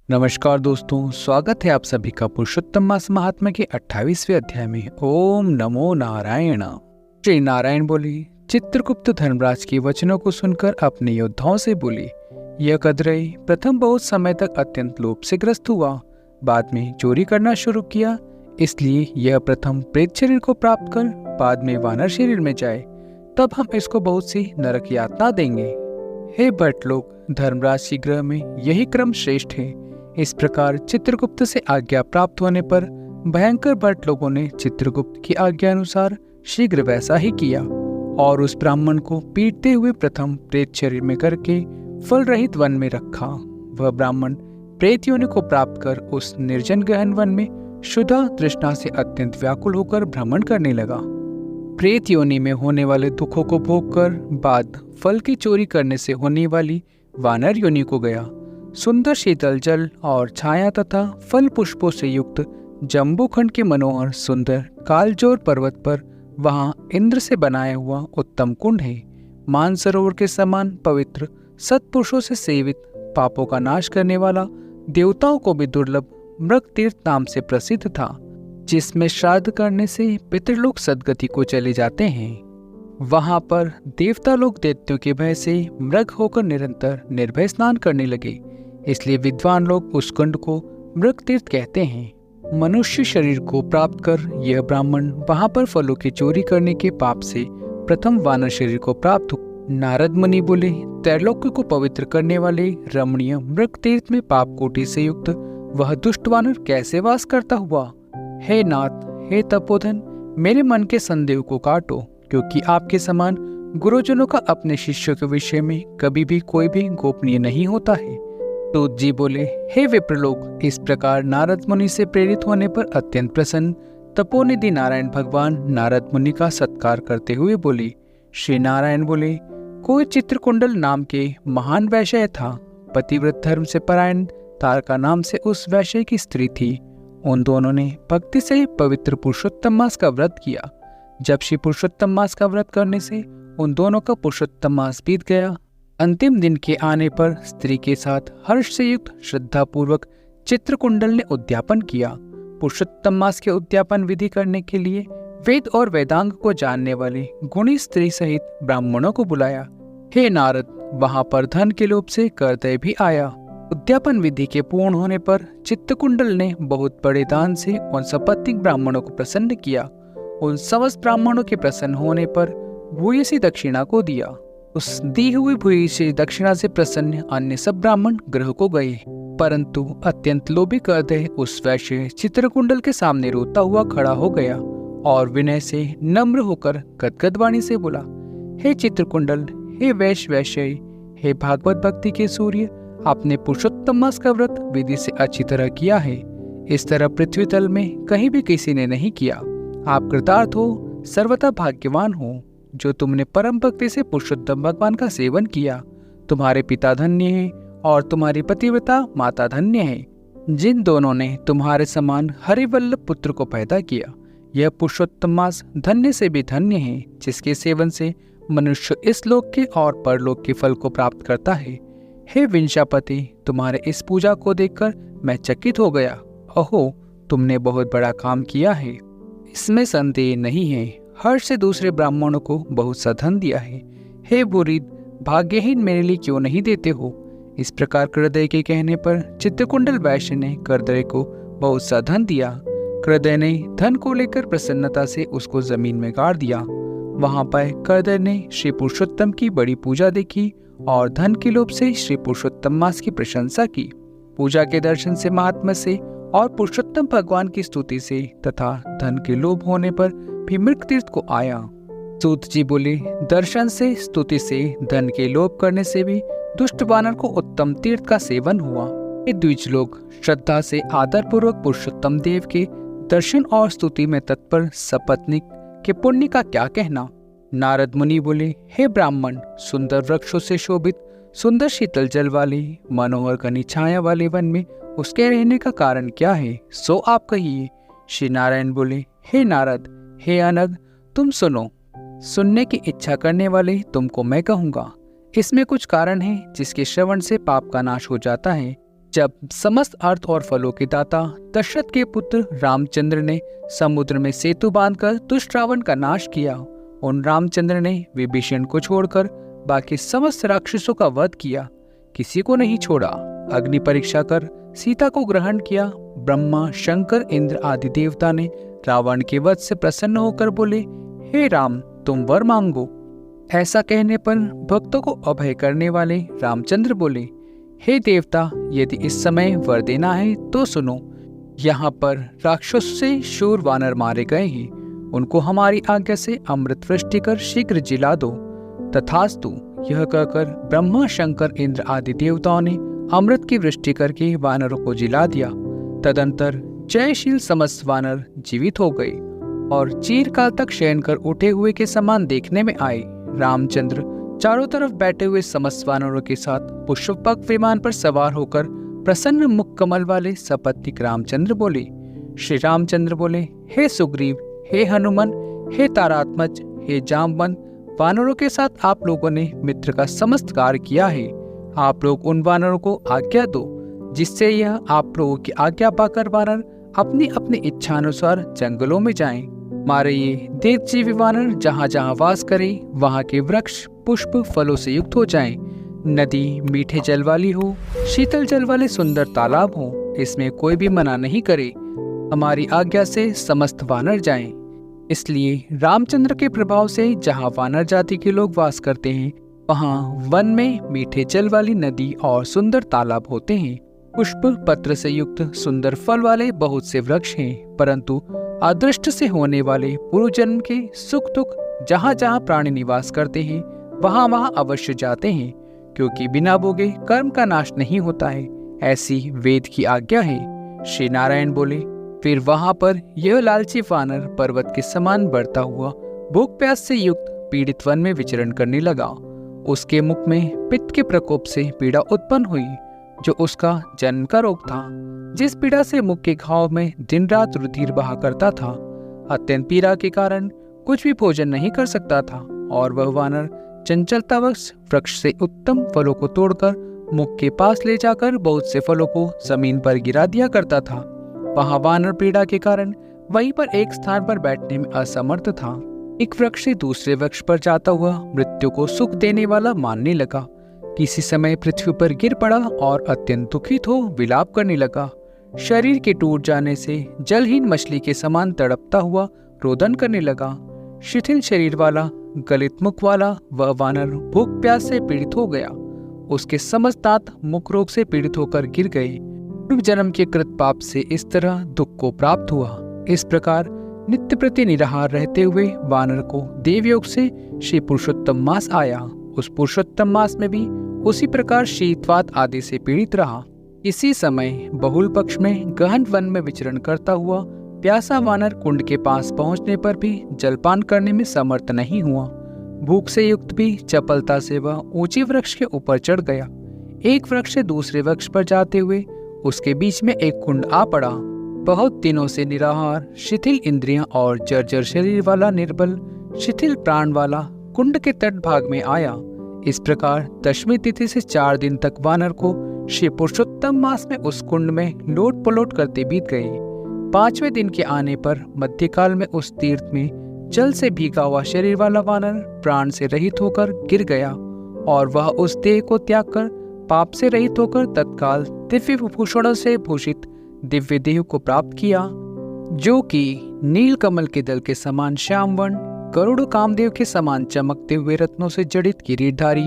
नमस्कार दोस्तों, स्वागत है आप सभी का पुरुषोत्तम मास महात्म्य के 28वें अध्याय में। ओम नमो नारायण। श्री नारायण बोले, चित्रगुप्त धर्मराज के वचनों को सुनकर अपने योद्धाओं से बोले, यह कदरई प्रथम बहुत समय तक अत्यंत लोभ से ग्रस्त हुआ, बाद में चोरी करना शुरू किया, इसलिए यह प्रथम प्रेत शरीर को प्राप्त कर बाद में वानर शरीर में जाए, तब हम इसको बहुत सी नरक यातना देंगे। हे भट्ट लोग, धर्मराज के गृह में यही क्रम श्रेष्ठ है। इस प्रकार चित्रगुप्त से आज्ञा प्राप्त होने पर भयंकर भट्ट लोगों ने चित्रगुप्त की आज्ञा अनुसार शीघ्र वैसा ही किया और उस ब्राह्मण को पीटते हुए प्रथम प्रेत शरीर में करके फल रहित वन में रखा। वह ब्राह्मण प्रेत योनि को प्राप्त कर उस निर्जन गहन वन में क्षुधा तृष्णा से अत्यंत व्याकुल होकर भ्रमण करने लगा। प्रेत योनि में होने वाले दुखों को भोग कर बाद फल की चोरी करने से होने वाली वानर योनि को गया। सुंदर शीतल जल और छाया तथा फल पुष्पों से युक्त जम्बूखंड के मनोहर सुंदर कालजोर पर्वत पर वहां इंद्र से बनाया हुआ उत्तम कुंड है। मानसरोवर के समान पवित्र, सत्पुरुषों से सेवित, पापों का नाश करने वाला, देवताओं को भी दुर्लभ मृग तीर्थ नाम से प्रसिद्ध था, जिसमें श्राद्ध करने से पितृलोक सद्गति को चले जाते हैं। वहां पर देवता लोग दैत्यों के भय से मृग होकर निरंतर निर्भय स्नान करने लगे, इसलिए विद्वान लोग उस कुंड को मृग तीर्थ कहते हैं। मनुष्य शरीर को प्राप्त कर यह ब्राह्मण वहां पर फलों की चोरी करने के पाप से प्रथम वानर शरीर को प्राप्त हुआ। नारद मुनि बोले, त्रैलोक्य को पवित्र करने वाले रमणीय मृग तीर्थ में पाप कोटि से युक्त वह दुष्ट वानर कैसे वास करता हुआ? हे नाथ, हे तपोधन, मेरे मन के संदेह को काटो, क्योंकि आपके समान गुरुजनों का अपने शिष्यों के विषय में कभी भी कोई भी गोपनीय नहीं होता है। सूत जी बोले, हे विप्रलोक, इस प्रकार नारद मुनि से प्रेरित होने पर अत्यंत प्रसन्न तपोनिधि नारायण भगवान नारद मुनि का सत्कार करते हुए बोले। श्री नारायण बोले, कोई चित्रकुंडल नाम के महान वैश्य था। पतिव्रत धर्म से परायण तारका नाम से उस वैश्य की स्त्री थी। उन दोनों ने भक्ति से पवित्र पुरुषोत्तम मास का व्रत किया। जब श्री पुरुषोत्तम मास का व्रत करने से उन दोनों का पुरुषोत्तम मास बीत गया, अंतिम दिन के आने पर स्त्री के साथ हर्ष से युक्त श्रद्धा पूर्वक चित्रकुंडल ने उद्यापन किया। पुरुषोत्तम मास के उद्यापन विधि करने के लिए वेद और वेदांग को जानने वाले गुणी स्त्री सहित ब्राह्मणों को बुलाया। हे नारद, वहां पर धन के लोभ से करदय भी आया। उद्यापन विधि के पूर्ण होने पर चित्रकुंडल ने बहुत बड़े दान से उन सपत्निक ब्राह्मणों को प्रसन्न किया। उन समस्त ब्राह्मणों के प्रसन्न होने पर भूयसी दक्षिणा को दिया। उस दी हुई भूयसी दक्षिणा से प्रसन्न अन्य सब ब्राह्मण गृह को गए, परंतु अत्यंत लोभी करदय उस वैश्य चित्रकुंडल के सामने रोता हुआ खड़ा हो गया और विनय से नम्र होकर गदगद वाणी से बोला, हे चित्रकुंडल, हे वैश्य, हे भागवत भक्ति के सूर्य, आपने पुरुषोत्तम मास का व्रत विधि से अच्छी तरह किया है। इस तरह पृथ्वी तल में कहीं भी किसी ने नहीं किया। आप कृतार्थ हो, सर्वथा भाग्यवान हो, जो तुमने परम भक्ति से पुरुषोत्तम भगवान का सेवन किया। तुम्हारे पिता धन्य है और तुम्हारी पतिव्रता माता धन्य है, जिन दोनों ने तुम्हारे समान हरिवल्लभ पुत्र को पैदा किया। यह पुरुषोत्तम मास धन्य से भी धन्य है, जिसके सेवन से मनुष्य इस लोक के और परलोक के फल को प्राप्त करता है। हे विंशापति, तुम्हारे इस पूजा को देखकर मैं चकित हो गया। अहो, तुमने बहुत बड़ा काम किया है, इसमें संदेह नहीं है। हर्ष से दूसरे ब्राह्मणों को बहुत सा धन दिया है। हे बुरीद, भाग्यहीन मेरे लिए क्यों नहीं देते हो? इस प्रकार करदय के कहने पर चित्रकुंडल वैश्य ने करदय को बहुत सा धन दिया। करदय ने धन को लेकर प्रसन्नता से उसको जमीन में गाड़ दिया। वहां पर करदय ने श्री पुरुषोत्तम की बड़ी पूजा देखी और धन के लोभ से श्री पुरुषोत्तम मास की प्रशंसा की। पूजा के दर्शन से, महात्म्य से और पुरुषोत्तम भगवान की स्तुति से तथा धन के लोभ होने पर भी मृग तीर्थ को आया। सूत जी बोले, दर्शन से, स्तुति से, धन के लोभ करने से भी दुष्ट वानर को उत्तम तीर्थ का सेवन हुआ। ये द्विज लोग श्रद्धा से आदर पूर्वक पुरुषोत्तम देव के दर्शन और स्तुति में तत्पर सपत्निक के पुण्य का क्या कहना? नारद मुनि बोले, हे ब्राह्मण, सुंदर वृक्षों से शोभित, सुंदर शीतल जल वाले, मनोहर घनी छाया वाले वन में उसके रहने का कारण क्या है, सो आप कहिए। श्री नारायण बोले, हे नारद, हे अनग, तुम सुनो। सुनने की इच्छा करने वाले तुमको मैं कहूँगा। इसमें कुछ कारण है जिसके श्रवण से पाप का नाश हो जाता है। जब समस्त अर्थ और फलों के दाता दशरथ के पुत्र रामचंद्र ने समुद्र में सेतु बांधकर दुष्ट रावण का नाश किया, उन रामचंद्र ने विभीषण को छोड़कर बाकी समस्त राक्षसों का वध किया, किसी को नहीं छोड़ा। अग्नि परीक्षा कर सीता को ग्रहण किया। ब्रह्मा, शंकर, इंद्र आदि देवता ने रावण के वध से प्रसन्न होकर बोले, हे राम, तुम वर मांगो। ऐसा कहने पर भक्तों को अभय करने वाले रामचंद्र बोले, हे देवता, यदि इस समय वर देना है तो सुनो। यहाँ पर राक्षस से शूर वानर मारे गए हैं, उनको हमारी आज्ञा से अमृत वृष्टि कर शीघ्र जिला दो। तथास्तु। यह कहकर ब्रह्मा, शंकर, इंद्र आदि देवताओं ने अमृत की वृष्टि करके वानरों को जिला दिया। तदंतर जयशील समस्त वानर जीवित हो गए और चीरकाल तक शयन कर उठे हुए के समान देखने में आए। रामचंद्र चारों तरफ बैठे हुए समस्त वानरों के साथ पुष्पक विमान पर सवार होकर प्रसन्न मुख कमल वाले सपत्नीक रामचंद्र बोले। श्री रामचंद्र बोले, हे सुग्रीव, हे हनुमान, हे तारात्मज, हे जामवंत, वानरों के साथ आप लोगों ने मित्र का समस्त कार्य किया है। आप लोग उन वानरों को आज्ञा दो, जिससे यह आप लोगों की आज्ञा पाकर वानर अपनी अपनी इच्छानुसार जंगलों में जाएं। मारे ये देवजीवी वानर जहाँ जहाँ वास करें, वहाँ के वृक्ष पुष्प फलों से युक्त हो जाएं। नदी मीठे जल वाली हो, शीतल जल वाले सुंदर तालाब हो, इसमें कोई भी मना नहीं करे। हमारी आज्ञा से समस्त वानर जाएं। इसलिए रामचंद्र के प्रभाव से जहाँ वानर जाति के लोग वास करते हैं, वहाँ वन में मीठे जल वाली नदी और सुंदर तालाब होते हैं। पुष्प पत्र से युक्त सुंदर फल वाले बहुत से वृक्ष हैं, परंतु अदृष्ट से होने वाले पूर्व जन्म के सुख दुख जहाँ जहाँ प्राणी निवास करते हैं, वहाँ वहाँ अवश्य जाते हैं, क्योंकि बिना भोगे कर्म का नाश नहीं होता है, ऐसी वेद की आज्ञा है। श्री नारायण बोले, फिर वहाँ पर यह लालची वानर पर्वत के समान बढ़ता हुआ भूख प्यास से युक्त पीड़ित वन में विचरण करने लगा। उसके मुख में पित्त के प्रकोप से पीड़ा उत्पन्न हुई, जो उसका जन्म का रोग था, जिस पीड़ा से मुख के घाव में दिन रात रुधिर बहा करता था। अत्यंत पीड़ा के कारण कुछ भी भोजन नहीं कर सकता था, और वह वानर चंचलतावश वृक्ष से उत्तम फलों को तोड़कर मुख के पास ले जाकर बहुत से फलों को जमीन पर गिरा दिया करता था। वहाँ वानर पीड़ा के कारण वहीं पर एक स्थान पर बैठने में असमर्थ था। एक वृक्ष से दूसरे वृक्ष पर जाता हुआ मृत्यु को सुख देने वाला मानने लगा। किसी समय पृथ्वी पर गिर पड़ा और अत्यंत दुखित हो विलाप करने लगा। शरीर के टूट जाने से जलहीन मछली के समान तड़पता हुआ रोदन करने लगा। शिथिल शरीर वाला, गलित मुख वाला वह वानर भूख प्यास से पीड़ित हो गया। उसके समस्त दांत मुख रोग से पीड़ित होकर गिर गए। पूर्व जन्म के कृत पाप से इस तरह दुख को प्राप्त हुआ। इस प्रकार नित्य प्रति निराहार रहते हुए वानर को देवयोग से श्री पुरुषोत्तम मास आया। उस पुरुषोत्तम मास में भी उसी प्रकार शीतवात आदि से पीड़ित रहा। इसी समय बहुल पक्ष में गहन वन में विचरण करता हुआ प्यासा वानर कुंड के पास पहुंचने पर भी जलपान करने में समर्थ नहीं हुआ। भूख से युक्त भी चपलता से वह ऊंचे वृक्ष के ऊपर चढ़ गया। एक वृक्ष से दूसरे वृक्ष पर जाते हुए उसके बीच में एक कुंड आ पड़ा। बहुत दिनों से निराहार, शिथिल इंद्रियां और जर्जर शरीर वाला निर्बल, शिथिल प्राण वाला कुंड के तट भाग में आया। इस प्रकार दशमी तिथि से 4 दिन तक वानर को श्री पुरुषोत्तम मास में उस कुंड में लोट पलोट करते बीत गए। 5वें दिन के आने पर मध्यकाल में उस तीर्थ में जल से भीगा हुआ शरीर वाला वानर प्राण से रहित होकर गिर गया, और वह उस देह को त्याग कर पाप से रहित होकर तत्काल दिव्य भूषणों से भूषित दिव्य देह को प्राप्त किया, जो कि नील कमल के दल के समान श्यामवर्ण, करोड़ों कामदेव के समान चमकते हुए रत्नों से जड़ित किरीटधारी,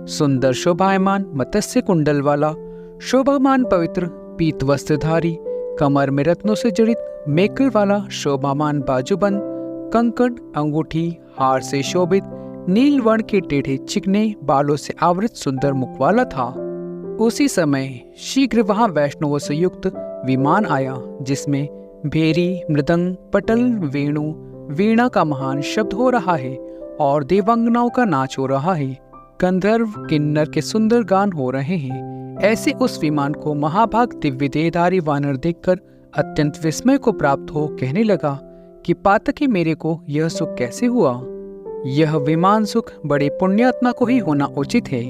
सुंदर शोभायमान मत्स्य कुंडल वाला, शोभामान पवित्र पीत वस्त्रधारी, कमर में रत्नों से जड़ित मेकल वाला, शोभामान बाजूबंद, कंकड़, अंगूठी, हार से शोभित, नील वर्ण के टेढ़े चिकने बालों से आवृत सुंदर मुख वाला था। उसी समय शीघ्र वहां वैष्णवों से युक्त विमान आया, जिसमें भेरी, मृदंग, पटल, वेणु, वीणा का महान शब्द हो रहा है और देवांगनाओं का नाच हो रहा है। गंधर्व किन्नर के सुंदर गान हो रहे हैं। ऐसे उस विमान को महाभाग दिव्य देहधारी वानर देखकर अत्यंत विस्मय को प्राप्त हो कहने लगा कि पातकी मेरे को यह सुख कैसे हुआ? यह विमान सुख बड़े पुण्यात्मा को ही होना उचित है।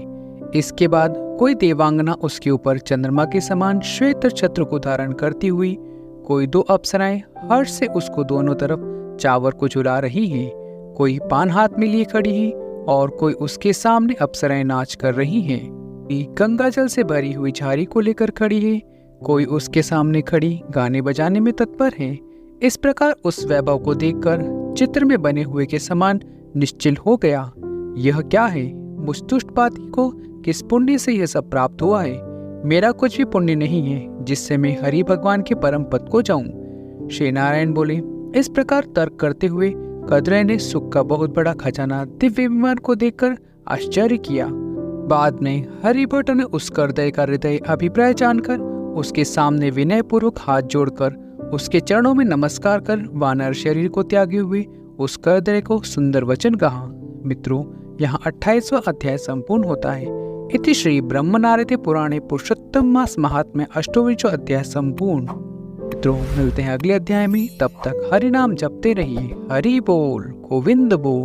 इसके बाद कोई देवांगना उसके ऊपर चंद्रमा के समान श्वेत छत्र को धारण करती हुई, कोई 2 अप्सराएं हर्ष से उसको दोनों तरफ चावर को झुला रही हैं, कोई पान हाथ में लिए खड़ी है और कोई उसके सामने अप्सराएं नाच कर रही हैं। गंगा जल से भरी हुई झाड़ी को लेकर खड़ी है, कोई उसके सामने खड़ी गाने बजाने में तत्पर है। इस प्रकार उस वैभव को देखकर चित्र में बने हुए के समान निश्चिल हो गया। यह क्या है? मुझ दुष्ट पाती को किस पुण्य से यह सब प्राप्त हुआ है? मेरा कुछ भी पुण्य नहीं है जिससे मैं हरि भगवान के परम पद को जाऊं। श्री नारायण बोले। इस प्रकार तर्क करते हुए कद्रे ने सुख का बहुत बड़ा खजाना दिव्य विमान को देखकर आश्चर्य किया। बाद में हरिभट्ट ने उस कर्दय का हृदय अभिप्राय जानकर उसके सामने विनय पूर्वक हाथ जोड़कर उसके चरणों में नमस्कार कर वानर शरीर को त्यागे हुए उस कर्दय को सुंदर वचन कहा। मित्रों, यहाँ 28वां अध्याय संपूर्ण होता है। इति श्री ब्रह्मनारद पुराणे पुरुषोत्तम मास महात्म्य अष्टोविंशो अध्याय संपूर्ण। मित्रों, मिलते हैं अगले अध्याय में। तब तक हरि नाम जपते रहिए। हरि बोल, गोविंद बोल।